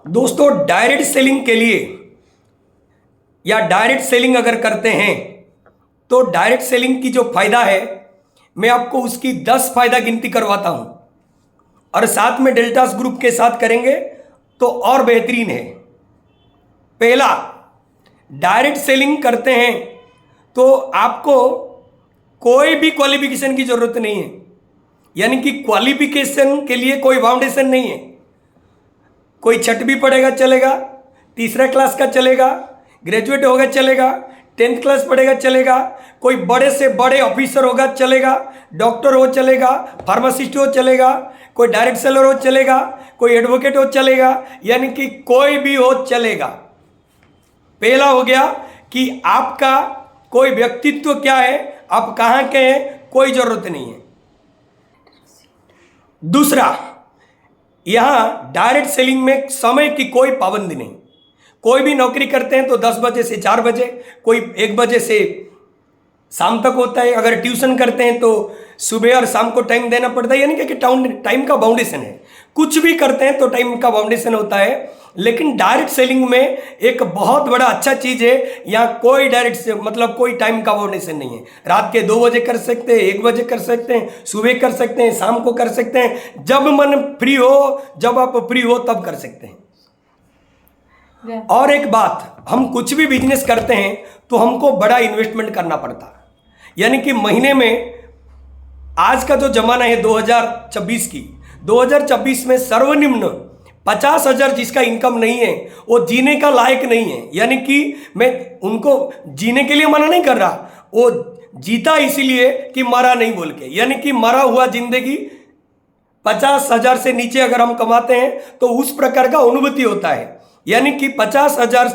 दोस्तों, direct selling के लिए या डायरेक्ट सेलिंग अगर करते हैं तो डायरेक्ट सेलिंग की जो फायदा है, मैं आपको उसकी 10 फायदा गिनती करवाता हूं और साथ में डेल्टास ग्रुप के साथ करेंगे तो और बेहतरीन है। पहला, डायरेक्ट सेलिंग करते हैं तो आपको कोई भी क्वालिफिकेशन की जरूरत नहीं है, यानी कि क्वालिफिकेशन के लिए कोई फाउंडेशन नहीं है। कोई छठवीं पढ़ेगा चलेगा, तीसरा क्लास का चलेगा, ग्रेजुएट होगा चलेगा, 10th क्लास पढ़ेगा चलेगा, कोई बड़े से बड़े ऑफिसर होगा चलेगा, डॉक्टर हो चलेगा, फार्मासिस्ट हो चलेगा, कोई डायरेक्ट सेलर हो चलेगा, कोई एडवोकेट हो चलेगा, यानी कि कोई भी हो चलेगा। पहला हो गया कि आपका कोई व्यक्तित्व क्या है, आप कहाँ के हैं, कोई जरूरत नहीं है। दूसरा, यहां डायरेक्ट सेलिंग में समय की कोई पाबंदी नहीं। कोई भी नौकरी करते हैं तो 10 बजे से 4 बजे, कोई 1 बजे से शाम तक होता है। अगर ट्यूशन करते हैं तो सुबह और शाम को टाइम देना पड़ता है, यानी कि टाइम का बाउंडेशन है। कुछ भी करते हैं तो टाइम का बाउंडेशन होता है। लेकिन डायरेक्ट सेलिंग में एक बहुत बड़ा अच्छा चीज है, यहाँ कोई मतलब कोई टाइम का बाउंडेशन नहीं है। रात के 2 बजे कर सकते हैं, 1 बजे कर सकते हैं, सुबह कर सकते हैं, शाम को कर सकते हैं, जब मन फ्री हो, जब आप फ्री हो तब कर सकते हैं। और एक बात, हम कुछ भी बिजनेस करते हैं तो हमको बड़ा इन्वेस्टमेंट करना पड़ता है, यानी कि महीने में, आज का जो जमाना है 2026 की, 2026 में सर्वनिम्न 50,000 जिसका इनकम नहीं है वो जीने का लायक नहीं है। यानी कि मैं उनको जीने के लिए मना नहीं कर रहा, वो जीता इसीलिए कि मरा नहीं बोल के, यानी कि मरा हुआ जिंदगी 50,000 से नीचे अगर हम कमाते हैं तो उस प्रकार का अनुभूति होता है। यानी कि 50,000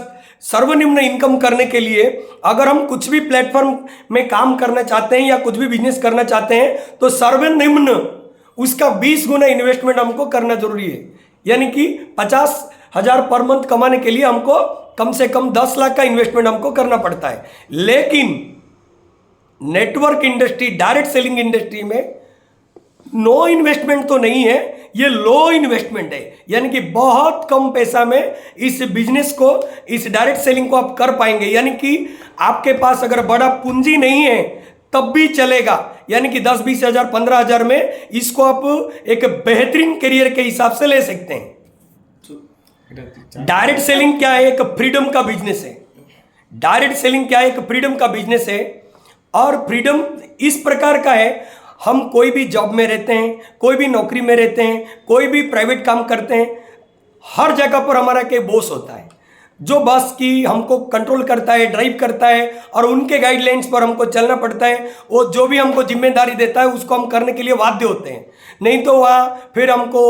सर्वनिम्न इनकम करने के लिए अगर हम कुछ भी प्लेटफॉर्म में काम करना चाहते हैं या कुछ भी बिजनेस करना चाहते हैं तो सर्वनिम्न उसका 20 गुना इन्वेस्टमेंट हमको करना जरूरी है। यानी कि 50,000 पर मंथ कमाने के लिए हमको कम से कम 10 लाख का इन्वेस्टमेंट हमको करना पड़ता है। लेकिन network industry, direct selling industry में नो इन्वेस्टमेंट तो नहीं है, ये लो इन्वेस्टमेंट है। यानी कि बहुत कम पैसा में इस बिजनेस को, इस डायरेक्ट सेलिंग को आप कर पाएंगे। यानी कि आपके पास अगर बड़ा पूंजी नहीं है तब भी चलेगा, यानी कि 10, 20 हजार, 15 हजार में इसको आप एक बेहतरीन करियर के हिसाब से ले सकते हैं। डायरेक्ट सेलिंग क्या है? एक फ्रीडम का बिजनेस है। डायरेक्ट सेलिंग क्या है? एक फ्रीडम का बिजनेस है। और फ्रीडम इस प्रकार का है, हम कोई भी जॉब में रहते हैं, कोई भी नौकरी में रहते हैं, कोई भी प्राइवेट काम करते हैं, हर जगह पर हमारा के बॉस होता है जो बस की हमको कंट्रोल करता है, ड्राइव करता है और उनके गाइडलाइंस पर हमको चलना पड़ता है। वो जो भी हमको जिम्मेदारी देता है उसको हम करने के लिए बाध्य होते हैं। नहीं तो वहाँ फिर हमको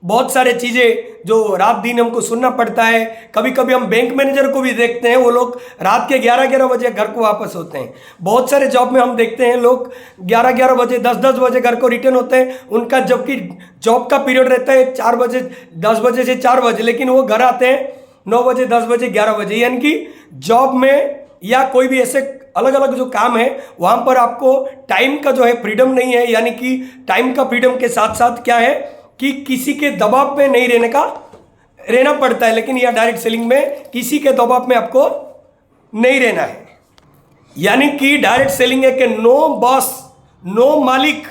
बहुत सारे चीज़ें जो रात दिन हमको सुनना पड़ता है। कभी कभी हम बैंक मैनेजर को भी देखते हैं, वो लोग रात के 11-11 बजे घर को वापस होते हैं। बहुत सारे जॉब में हम देखते हैं लोग 11-11 बजे, 10-10 बजे घर को रिटर्न होते हैं। उनका जबकि जॉब का पीरियड रहता है 4 बजे, 10 बजे से 4 बजे, लेकिन वो घर आते हैं 9 बजे, 10 बजे, 11 बजे। यानी कि जॉब में या कोई भी ऐसे अलग अलग जो काम है वहाँ पर आपको टाइम का जो है फ्रीडम नहीं है। यानी कि टाइम का फ्रीडम के साथ साथ क्या है कि किसी के दबाव में नहीं रहना पड़ता है। लेकिन यह डायरेक्ट सेलिंग में किसी के दबाव में आपको नहीं रहना है। यानी कि डायरेक्ट सेलिंग एक नो बॉस, नो मालिक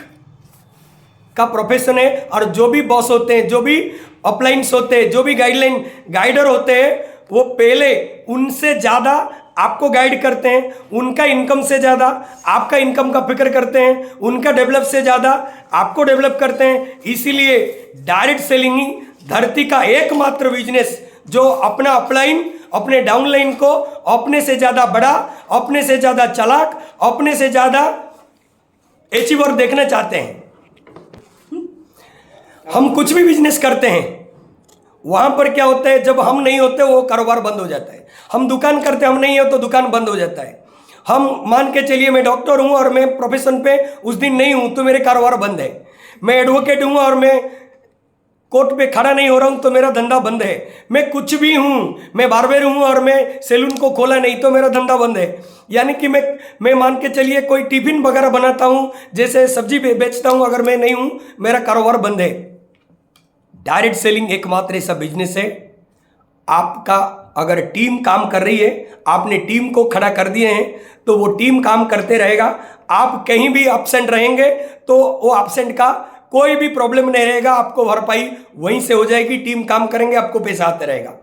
का प्रोफेशन है। और जो भी बॉस होते हैं, जो भी अपलाइंस होते हैं, जो भी गाइडर होते हैं, वो पहले उनसे ज़्यादा आपको गाइड करते हैं, उनका इनकम से ज़्यादा आपका इनकम का फिक्र करते हैं, उनका डेवलप से ज़्यादा आपको डेवलप करते हैं। इसीलिए डायरेक्ट सेलिंग ही धरती का एकमात्र बिजनेस जो अपना अपलाइन, अपने डाउनलाइन को अपने से ज़्यादा बड़ा, अपने से ज़्यादा चालाक, अपने से ज़्यादा अचीवर देखना चाहते हैं। हम कुछ भी बिजनेस करते हैं, वहां पर क्या होता है, जब हम नहीं होते वो कारोबार बंद हो जाता है। हम दुकान करते, हम नहीं हो तो दुकान बंद हो जाता है। हम मान के चलिए मैं डॉक्टर हूं और मैं प्रोफेशन पे उस दिन नहीं हूं तो मेरे कारोबार बंद है। मैं एडवोकेट हूं और मैं कोर्ट पे खड़ा नहीं हो रहा हूं तो मेरा धंधा बंद है। मैं कुछ भी हूं, मैं बार्बर हूं और मैं सैलून को खोला नहीं तो मेरा धंधा बंद है। यानी कि मैं मान के चलिए कोई टिफिन वगैरह बनाता हूं, जैसे सब्जी बेचता हूं, अगर मैं नहीं हूं मेरा कारोबार बंद है। डायरेक्ट सेलिंग एकमात्र ऐसा बिजनेस है आपका अगर टीम काम कर रही है, आपने टीम को खड़ा कर दिए हैं, तो वो टीम काम करते रहेगा। आप कहीं भी एब्सेंट रहेंगे तो वो एब्सेंट का कोई भी प्रॉब्लम नहीं रहेगा, आपको भरपाई वहीं से हो जाएगी। टीम काम करेंगे, आपको पैसा आते रहेगा।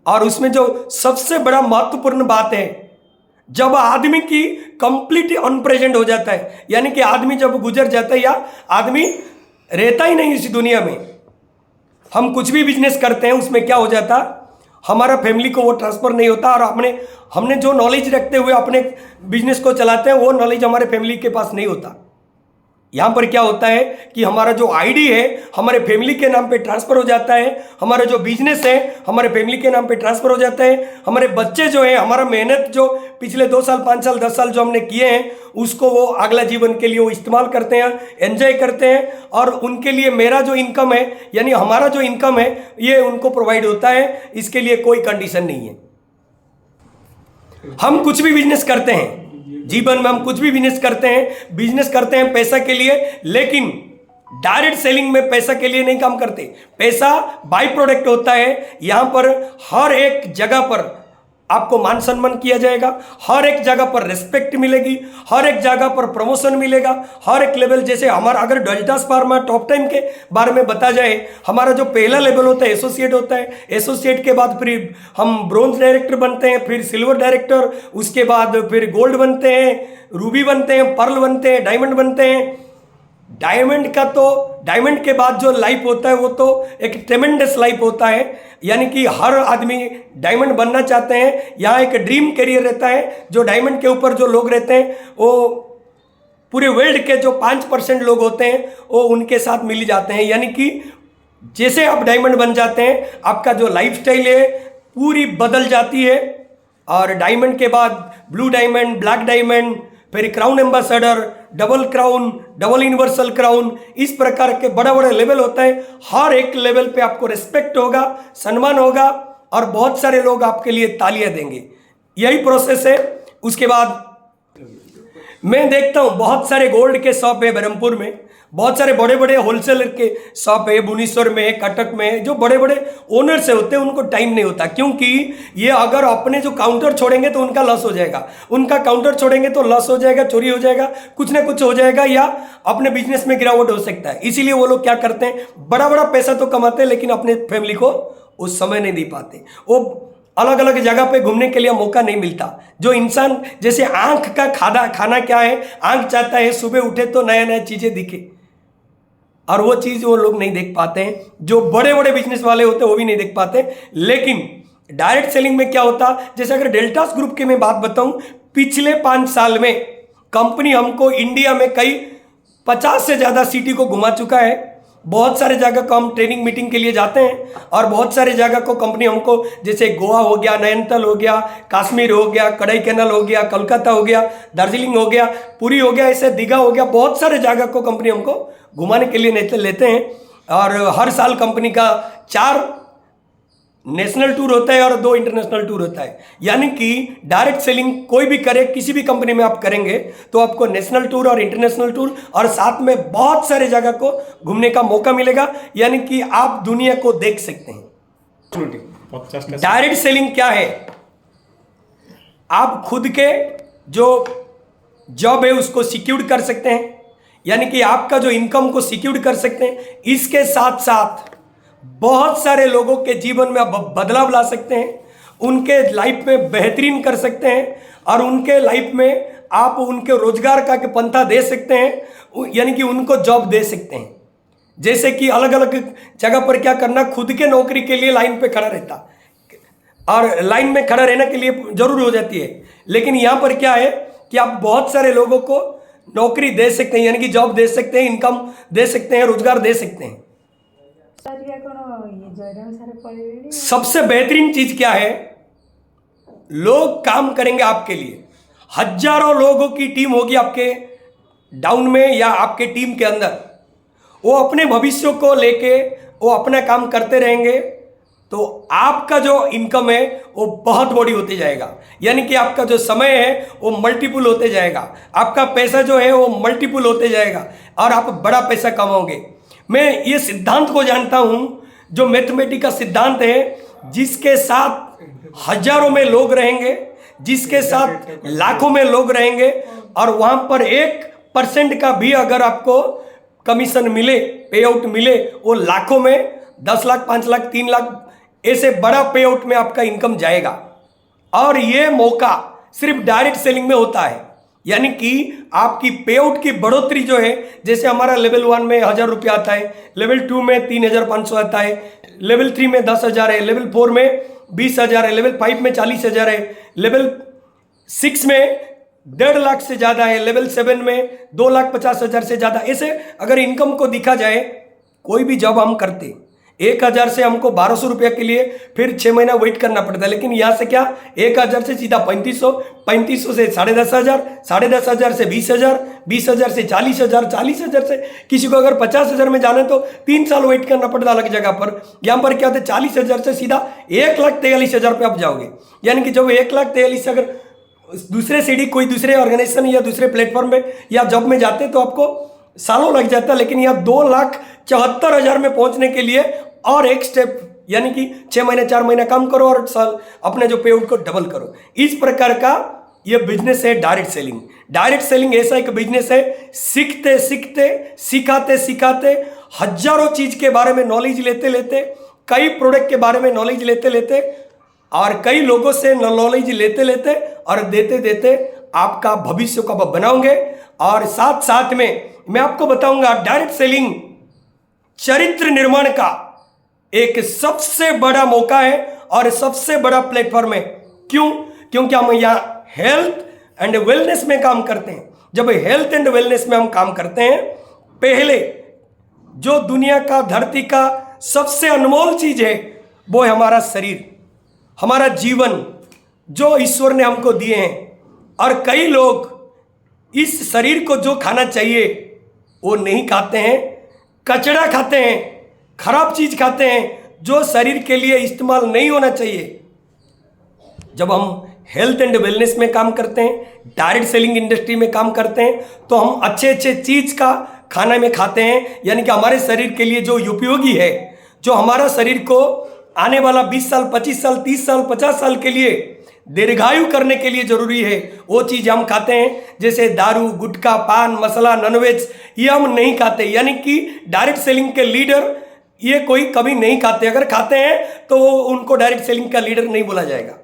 और उसमें जो सबसे बड़ा महत्वपूर्ण बात है, जब आदमी की कंप्लीट अनप्रेजेंट हो जाता है, यानी कि आदमी जब गुजर जाता है या आदमी रहता ही नहीं इस दुनिया में, हम कुछ भी बिजनेस करते हैं उसमें क्या हो जाता, हमारा फैमिली को वो ट्रांसफर नहीं होता, और हमने जो नॉलेज रखते हुए अपने बिजनेस को चलाते हैं वो नॉलेज हमारे फैमिली के पास नहीं होता। यहाँ पर क्या होता है कि हमारा जो आईडी है हमारे फैमिली के नाम पे ट्रांसफर हो जाता है, हमारा जो बिजनेस है हमारे फैमिली के नाम पे ट्रांसफर हो जाता है, हमारे बच्चे जो है, हमारा मेहनत जो पिछले 2 साल 5 साल 10 साल जो हमने किए हैं उसको वो अगला जीवन के लिए वो इस्तेमाल करते हैं, एंजॉय करते हैं, और उनके लिए मेरा जो इनकम है यानी हमारा जो इनकम है ये उनको प्रोवाइड होता है। इसके लिए कोई कंडीशन नहीं है। हम कुछ भी बिजनेस करते हैं जीवन में, हम कुछ भी बिजनेस करते हैं पैसा के लिए, लेकिन डायरेक्ट सेलिंग में पैसा के लिए नहीं काम करते। पैसा बाय प्रोडक्ट होता है। यहां पर हर एक जगह पर आपको मान सम्मान किया जाएगा, हर एक जगह पर रिस्पेक्ट मिलेगी, हर एक जगह पर प्रमोशन मिलेगा, हर एक लेवल। जैसे हमारा अगर डेल्टास फार्मा टॉप टाइम के बारे में बता जाए, हमारा जो पहला लेवल होता है एसोसिएट होता है, एसोसिएट के बाद फिर हम ब्रोंज डायरेक्टर बनते हैं, फिर सिल्वर डायरेक्टर, उसके बाद फिर गोल्ड बनते हैं, रूबी बनते हैं, पर्ल बनते हैं, डायमंड बनते हैं। डायमंड के बाद जो लाइफ होता है वो तो एक ट्रेमेंडस लाइफ होता है, यानी कि हर आदमी डायमंड बनना चाहते हैं। यहाँ एक ड्रीम करियर रहता है। जो डायमंड के ऊपर जो लोग रहते हैं वो पूरे वर्ल्ड के जो 5% लोग होते हैं वो उनके साथ मिल जाते हैं, यानी कि जैसे आप डायमंड बन जाते हैं आपका जो लाइफस्टाइल है पूरी बदल जाती है। और डायमंड के बाद ब्लू डायमंड, ब्लैक डायमंड, फिर crown ambassador, double crown, double universal crown, इस प्रकार के बड़ा बड़ा लेवल होता है। हर एक लेवल पे आपको रिस्पेक्ट होगा, सम्मान होगा, और बहुत सारे लोग आपके लिए तालियां देंगे। यही प्रोसेस है। उसके बाद मैं देखता हूँ बहुत सारे गोल्ड के शॉप है बरहमपुर में, बहुत सारे बड़े बड़े होलसेलर के शॉप है भुवनेश्वर में, कटक में। जो बड़े बड़े ओनर से होते हैं उनको टाइम नहीं होता, क्योंकि ये अगर अपने जो काउंटर छोड़ेंगे तो उनका लॉस हो जाएगा, उनका काउंटर छोड़ेंगे तो लॉस हो जाएगा, चोरी हो जाएगा, कुछ ना कुछ हो जाएगा, या अपने बिजनेस में गिरावट हो सकता है। इसीलिए वो लोग क्या करते हैं, बड़ा बड़ा पैसा तो कमाते हैं लेकिन अपने फैमिली को उस समय नहीं दे पाते। वो अलग अलग जगह पे घूमने के लिए मौका नहीं मिलता। जो इंसान, जैसे आंख का खाना क्या है, आंख चाहता है सुबह उठे तो नया नया चीजें दिखे, और वो चीज वो लोग नहीं देख पाते हैं। जो बड़े बड़े बिजनेस वाले होते हैं वो भी नहीं देख पाते। लेकिन डायरेक्ट सेलिंग में क्या होता, जैसे अगर डेल्टास ग्रुप की मैं बात बताऊं, पिछले 5 साल में कंपनी हमको इंडिया में कई 50 से ज्यादा सिटी को घुमा चुका है। बहुत सारे जगह को हम ट्रेनिंग मीटिंग के लिए जाते हैं, और बहुत सारे जगह को कंपनी हमको, जैसे गोवा हो गया, नैनीताल हो गया, कश्मीर हो गया, कड़ाई कैनाल हो गया, कोलकाता हो गया, दार्जिलिंग हो गया, पुरी हो गया, ऐसे दीघा हो गया, बहुत सारे जगह को कंपनी हमको घुमाने के लिए लेते हैं। और हर साल कंपनी का 4 नेशनल टूर होता है और 2 इंटरनेशनल टूर होता है। यानी कि डायरेक्ट सेलिंग कोई भी करे, किसी भी कंपनी में आप करेंगे तो आपको नेशनल टूर और इंटरनेशनल टूर और साथ में बहुत सारे जगह को घूमने का मौका मिलेगा, यानी कि आप दुनिया को देख सकते हैं। डायरेक्ट सेलिंग क्या है, आप खुद के जो जॉब है उसको सिक्योर कर सकते हैं, यानी कि आपका जो इनकम को सिक्योर कर सकते हैं। इसके साथ साथ बहुत सारे लोगों के जीवन में आप बदलाव ला सकते हैं, उनके लाइफ में बेहतरीन कर सकते हैं, और उनके लाइफ में आप उनके रोजगार का पंथा दे सकते हैं, यानी कि उनको जॉब दे सकते हैं। जैसे कि अलग अलग जगह पर क्या करना, खुद के नौकरी के लिए लाइन पे खड़ा रहता, और लाइन में खड़ा रहने के लिए जरूर हो जाती है, लेकिन यहाँ पर क्या है कि आप बहुत सारे लोगों को नौकरी दे सकते हैं, यानी कि जॉब दे सकते हैं, इनकम दे सकते हैं, रोजगार दे सकते हैं। सबसे बेहतरीन चीज क्या है, लोग काम करेंगे आपके लिए। हजारों लोगों की टीम होगी आपके डाउन में या आपके टीम के अंदर, वो अपने भविष्य को लेके वो अपना काम करते रहेंगे, तो आपका जो इनकम है वो बहुत बड़ी होती जाएगा, यानी कि आपका जो समय है वो मल्टीपल होते जाएगा, आपका पैसा जो है वो मल्टीपल होते जाएगा, और आप बड़ा पैसा कमाओगे। मैं ये सिद्धांत को जानता हूँ, जो मैथमेटिक्स का सिद्धांत है जिसके साथ हजारों में लोग रहेंगे, जिसके साथ लाखों में लोग रहेंगे, और वहां पर 1% का भी अगर आपको कमीशन मिले, पे आउट मिले, वो लाखों में 10 लाख, 5 लाख, 3 लाख ऐसे बड़ा पे आउट में आपका इनकम जाएगा। और ये मौका सिर्फ डायरेक्ट सेलिंग में होता है, यानी कि आपकी पे आउट की बढ़ोतरी जो है, जैसे हमारा लेवल 1 में 1000 रुपया आता है, लेवल 2 में 3500 आता है, लेवल 3 में 10,000 है, लेवल 4 में 20,000 है, लेवल 5 में 40,000 है, लेवल 6 में 1.5 लाख से ज़्यादा है, लेवल 7 में 2,50,000 से ज़्यादा। ऐसे अगर इनकम को देखा जाए, कोई भी जॉब हम करते 1,000 से हमको 1,200 रुपया के लिए फिर 6 महीना वेट करना पड़ता है, लेकिन यहाँ से क्या 1,000 से सीधा 3,500, 3,500 से 10,500, 10,500 से 20,000, 20,000 से 40,000, 40,000 से किसी को अगर 50,000 में जाना है तो 3 साल वेट करना पड़ता अलग जगह पर। यहाँ पर क्या होता है 40,000 से सीधा 1,43,000 पे आप जाओगे। यानी कि जब 1,43,000 अगर दूसरे सीढ़ी कोई दूसरे ऑर्गेनाइजेशन या दूसरे प्लेटफॉर्म में या जॉब में जाते तो आपको सालों लग जाता, लेकिन यहाँ 2,74,000 में पहुंचने के लिए और एक स्टेप, यानी कि 6 महीने 4 महीना काम करो और साल अपने जो पे आउट को डबल करो। इस प्रकार का ये बिजनेस है डायरेक्ट सेलिंग। डायरेक्ट सेलिंग ऐसा एक बिजनेस है, सीखते सीखते, सिखाते सिखाते, हजारों चीज के बारे में नॉलेज लेते लेते, कई प्रोडक्ट के बारे में नॉलेज लेते लेते, और कई लोगों से नॉलेज लेते लेते और देते देते आपका भविष्य को आप बनाओगे। और साथ साथ में मैं आपको बताऊंगा डायरेक्ट सेलिंग चरित्र निर्माण का एक सबसे बड़ा मौका है और सबसे बड़ा प्लेटफॉर्म है। क्यों? क्योंकि हम यहाँ हेल्थ एंड वेलनेस में काम करते हैं। जब हेल्थ एंड वेलनेस में हम काम करते हैं, पहले जो दुनिया का, धरती का सबसे अनमोल चीज है वो है हमारा शरीर, हमारा जीवन जो ईश्वर ने हमको दिए हैं। और कई लोग इस शरीर को जो खाना चाहिए वो नहीं खाते हैं, कचरा खाते हैं, खराब चीज खाते हैं जो शरीर के लिए इस्तेमाल नहीं होना चाहिए। जब हम हेल्थ एंड वेलनेस में काम करते हैं, डायरेक्ट सेलिंग इंडस्ट्री में काम करते हैं, तो हम अच्छे अच्छे चीज का खाना में खाते हैं, यानी कि हमारे शरीर के लिए जो उपयोगी है, जो हमारा शरीर को आने वाला 20 साल, 25 साल, 30 साल, 50 साल के लिए दीर्घायु करने के लिए जरूरी है, वो चीज हम खाते हैं। जैसे दारू, गुटखा, पान मसाला, नॉनवेज, ये हम नहीं खाते। यानी कि डायरेक्ट सेलिंग के लीडर ये कोई कभी नहीं खाते। अगर खाते हैं तो उनको डायरेक्ट सेलिंग का लीडर नहीं बोला जाएगा।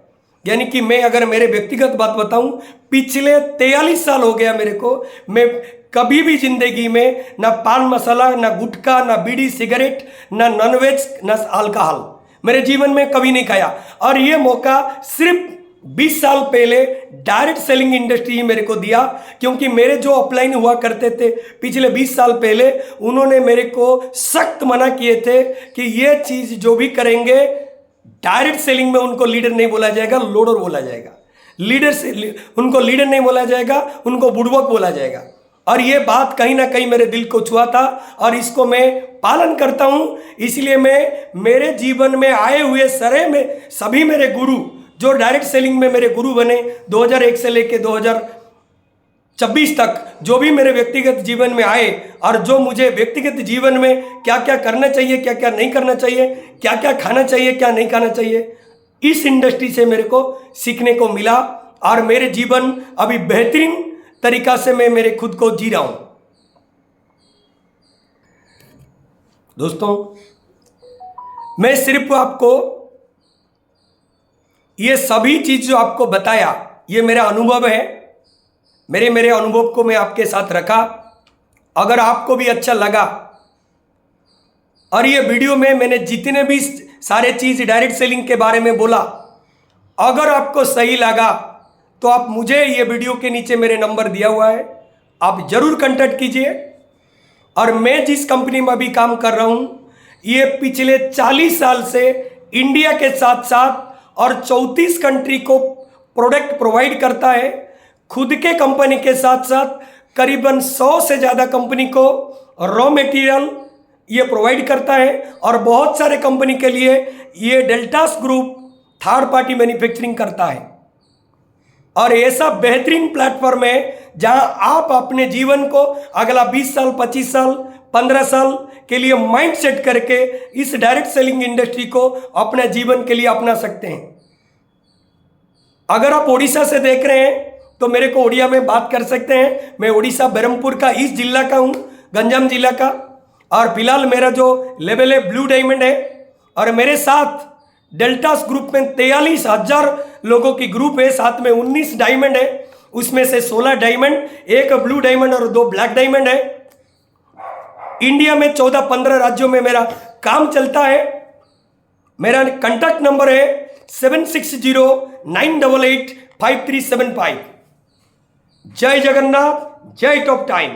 यानी कि मैं अगर मेरे व्यक्तिगत बात बताऊं, पिछले 43 साल हो गया मेरे को, मैं कभी भी जिंदगी में ना पान मसाला, ना गुटखा, ना बीड़ी सिगरेट, ना नॉनवेज, ना अल्कोहल मेरे जीवन में कभी नहीं खाया। और ये मौका सिर्फ 20 साल पहले डायरेक्ट सेलिंग इंडस्ट्री मेरे को दिया, क्योंकि मेरे जो अपलाइन हुआ करते थे पिछले 20 साल पहले, उन्होंने मेरे को सख्त मना किए थे कि ये चीज जो भी करेंगे डायरेक्ट सेलिंग में उनको लीडर नहीं बोला जाएगा, लोडर बोला जाएगा। लीडर से उनको लीडर नहीं बोला जाएगा, उनको बुड़बक बोला जाएगा। और ये बात कहीं ना कहीं मेरे दिल को छुआ था और इसको मैं पालन करता हूं। इसलिए मैं मेरे जीवन में आए हुए सारे में सभी मेरे गुरु जो डायरेक्ट सेलिंग में मेरे गुरु बने 2001 से लेके 2024 तक, जो भी मेरे व्यक्तिगत जीवन में आए और जो मुझे व्यक्तिगत जीवन में क्या क्या करना चाहिए, क्या क्या नहीं करना चाहिए, क्या क्या खाना चाहिए, क्या नहीं खाना चाहिए, इस इंडस्ट्री से मेरे को सीखने को मिला। और मेरे जीवन अभी बेहतरीन तरीका से मैं मेरे खुद को जी रहा हूं। दोस्तों, मैं सिर्फ आपको ये सभी चीज जो आपको बताया, ये मेरा अनुभव है। मेरे अनुभव को मैं आपके साथ रखा। अगर आपको भी अच्छा लगा और ये वीडियो में मैंने जितने भी सारे चीज डायरेक्ट सेलिंग के बारे में बोला, अगर आपको सही लगा तो आप मुझे ये वीडियो के नीचे मेरे नंबर दिया हुआ है, आप जरूर कांटेक्ट कीजिए। और मैं जिस कंपनी में अभी काम कर रहा हूं, ये पिछले 40 साल से इंडिया के साथ साथ और 34 कंट्री को प्रोडक्ट प्रोवाइड करता है। खुद के कंपनी के साथ साथ करीबन 100 से ज़्यादा कंपनी को रॉ मटेरियल ये प्रोवाइड करता है। और बहुत सारे कंपनी के लिए ये deltas group third party manufacturing करता है। और ऐसा बेहतरीन प्लेटफॉर्म है जहां आप अपने जीवन को अगला 20 साल, 25 साल, 15 साल के लिए माइंड सेट करके इस डायरेक्ट सेलिंग इंडस्ट्री को अपने जीवन के लिए अपना सकते हैं। अगर आप ओडिशा से देख रहे हैं तो मेरे को ओडिया में बात कर सकते हैं। मैं ओडिशा ब्रह्मपुर का ईस्ट जिला का हूं, गंजाम जिला का, और फिलहाल मेरा जो लेवल है ब्लू डायमंड है। और मेरे साथ डेल्टास ग्रुप में 43,000 लोगों की ग्रुप है, साथ में 19 डायमंड है, उसमें से 16 डायमंड, 1 ब्लू डायमंड और 2 ब्लैक डायमंड है। इंडिया में 14-15 राज्यों में मेरा काम चलता है। मेरा कॉन्टैक्ट नंबर है 7609885375। जय जगन्नाथ, जय टॉप टाइम।